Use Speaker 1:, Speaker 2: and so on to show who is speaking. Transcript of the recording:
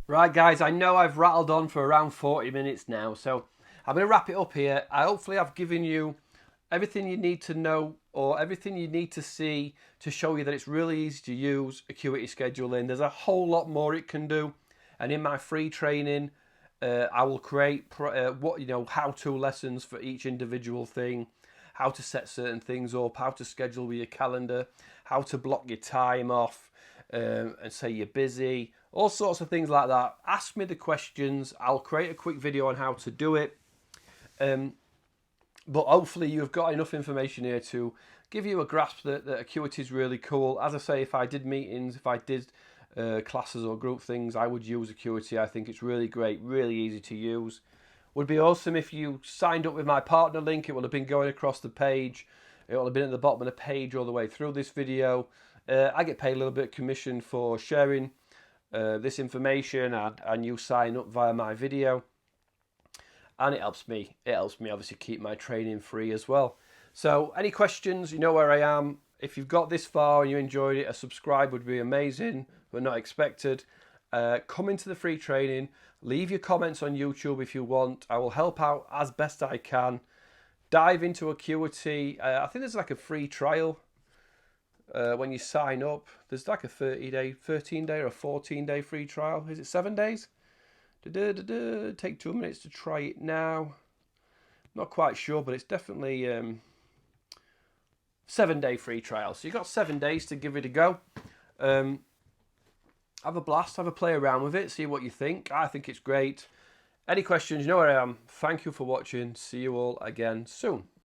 Speaker 1: Right, guys, I know I've rattled on for around 40 minutes now, so I'm going to wrap it up here. Hopefully I've given you everything you need to know or everything you need to see to show you that it's really easy to use Acuity scheduling. There's a whole lot more it can do, and in my free training, I will create how-to lessons for each individual thing, how to set certain things up, how to schedule with your calendar, how to block your time off, and say you're busy, all sorts of things like that. Ask me the questions. I'll create a quick video on how to do it. But hopefully you've got enough information here to give you a grasp that Acuity is really cool. As I say, if I did meetings, if I did classes or group things, I would use Acuity. I think it's really great, really easy to use. Would be awesome if you signed up with my partner link. It will have been going across the page. It will have been at the bottom of the page all the way through this video. I get paid a little bit of commission for sharing this information, and you sign up via my video, and it helps me obviously keep my training free as well. So any questions, you know where I am. If you've got this far and you enjoyed it, a subscribe would be amazing, but not expected. Come into the free training, leave your comments on YouTube if you want. I will help out as best I can. Dive into Acuity. I think there's like a free trial when you sign up. There's like a 30-day, 13-day or 14-day free trial. Is it 7 days? Take 2 minutes to try it now. Not quite sure, but it's definitely 7-day free trial. So you've got 7 days to give it a go. Have a blast, have a play around with it, see what you think. I think it's great. Any questions, you know where I am. Thank you for watching. See you all again soon.